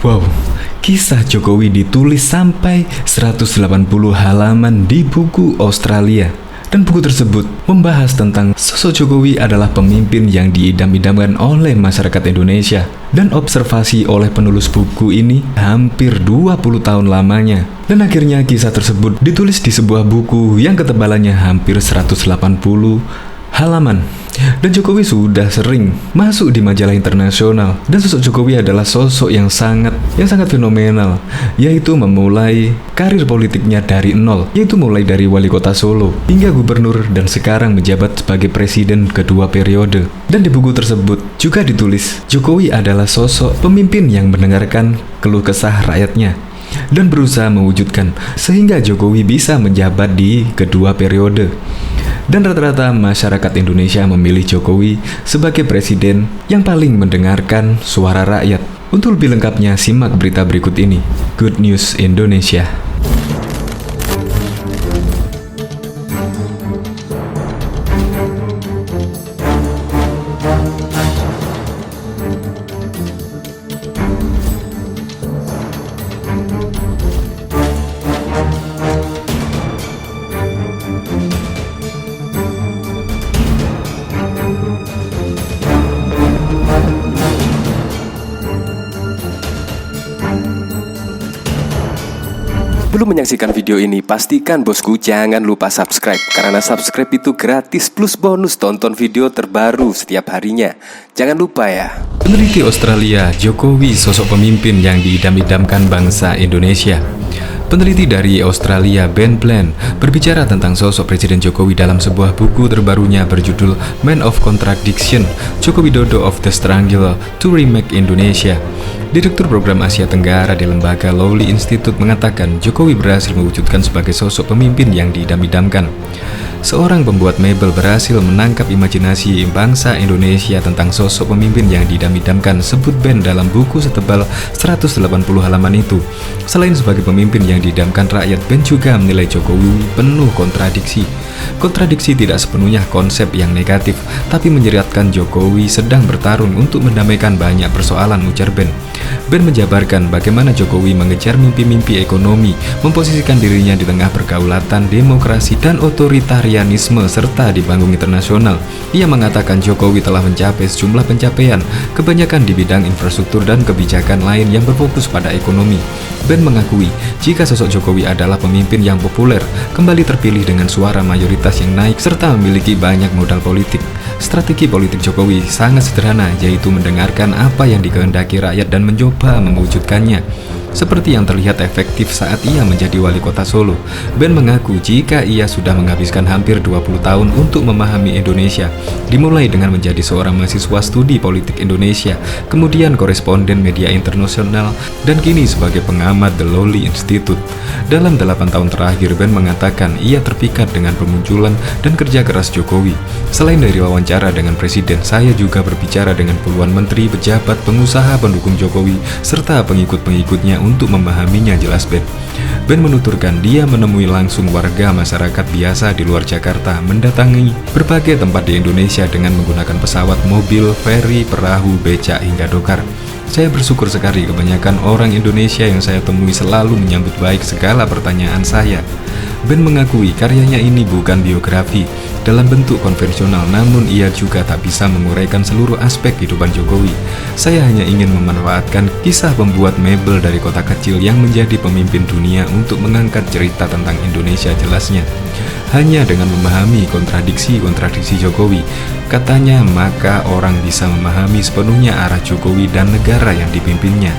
Wow, kisah Jokowi ditulis sampai 180 halaman di buku Australia. Dan buku tersebut membahas tentang sosok Jokowi adalah pemimpin yang diidam-idamkan oleh masyarakat Indonesia. Dan observasi oleh penulis buku ini hampir 20 tahun lamanya. Dan akhirnya kisah tersebut ditulis di sebuah buku yang ketebalannya hampir 180 halaman. Dan Jokowi sudah sering masuk di majalah internasional. Dan sosok Jokowi adalah sosok yang sangat fenomenal, yaitu memulai karir politiknya dari nol, yaitu mulai dari wali kota Solo hingga gubernur dan sekarang menjabat sebagai presiden kedua periode. Dan di buku tersebut juga ditulis Jokowi adalah sosok pemimpin yang mendengarkan keluh kesah rakyatnya dan berusaha mewujudkan sehingga Jokowi bisa menjabat di kedua periode. Dan rata-rata masyarakat Indonesia memilih Jokowi sebagai presiden yang paling mendengarkan suara rakyat. Untuk lebih lengkapnya, simak berita berikut ini. Good News Indonesia. Belum menyaksikan video ini, pastikan bosku jangan lupa subscribe. Karena subscribe itu gratis plus bonus tonton video terbaru setiap harinya. Jangan lupa ya. Peneliti Australia, Jokowi sosok pemimpin yang diidam-idamkan bangsa Indonesia. Peneliti dari Australia, Ben Bland, berbicara tentang sosok Presiden Jokowi dalam sebuah buku terbarunya berjudul Man of Contradiction, Joko Widodo of the Struggle to Remake Indonesia. Direktur Program Asia Tenggara di lembaga Lowly Institute mengatakan Jokowi berhasil mewujudkan sebagai sosok pemimpin yang diidam-idamkan. Seorang pembuat mebel berhasil menangkap imajinasi bangsa Indonesia tentang sosok pemimpin yang diidam-idamkan, sebut Ben dalam buku setebal 180 halaman itu. Selain sebagai pemimpin yang diidamkan rakyat, Ben juga menilai Jokowi penuh kontradiksi. Kontradiksi tidak sepenuhnya konsep yang negatif, tapi menyeratkan Jokowi sedang bertarung untuk mendamaikan banyak persoalan, ujar Ben. Ben menjabarkan bagaimana Jokowi mengejar mimpi-mimpi ekonomi, memposisikan dirinya di tengah pergaulatan demokrasi dan otoritarianisme serta di panggung internasional. Ia mengatakan Jokowi telah mencapai sejumlah pencapaian, kebanyakan di bidang infrastruktur dan kebijakan lain yang berfokus pada ekonomi. Ben mengakui jika sosok Jokowi adalah pemimpin yang populer, kembali terpilih dengan suara mayoritas yang naik serta memiliki banyak modal politik. Strategi politik Jokowi sangat sederhana, yaitu mendengarkan apa yang dikehendaki rakyat dan mencoba mewujudkannya. Seperti yang terlihat efektif saat ia menjadi wali kota Solo. Ben mengaku jika ia sudah menghabiskan hampir 20 tahun untuk memahami Indonesia, dimulai dengan menjadi seorang mahasiswa studi politik Indonesia, kemudian koresponden media internasional, dan kini sebagai pengamat The Lowly Institute. Dalam 8 tahun terakhir, Ben mengatakan ia terpikat dengan permunculan dan kerja keras Jokowi. Selain dari wawancara dengan Presiden, saya juga berbicara dengan puluhan menteri, pejabat, pengusaha, pendukung Jokowi, serta pengikut-pengikutnya untuk memahaminya, jelas Ben. Ben menuturkan dia menemui langsung warga masyarakat biasa di luar Jakarta, mendatangi berbagai tempat di Indonesia dengan menggunakan pesawat, mobil, feri, perahu, becak, hingga dokar. Saya bersyukur sekali kebanyakan orang Indonesia yang saya temui selalu menyambut baik segala pertanyaan saya. Ben mengakui karyanya ini bukan biografi dalam bentuk konvensional, namun ia juga tak bisa menguraikan seluruh aspek kehidupan Jokowi. Saya hanya ingin memanfaatkan kisah pembuat mebel dari kota kecil yang menjadi pemimpin dunia untuk mengangkat cerita tentang Indonesia, jelasnya. Hanya dengan memahami kontradiksi Jokowi, katanya, maka orang bisa memahami sepenuhnya arah Jokowi dan negara yang dipimpinnya.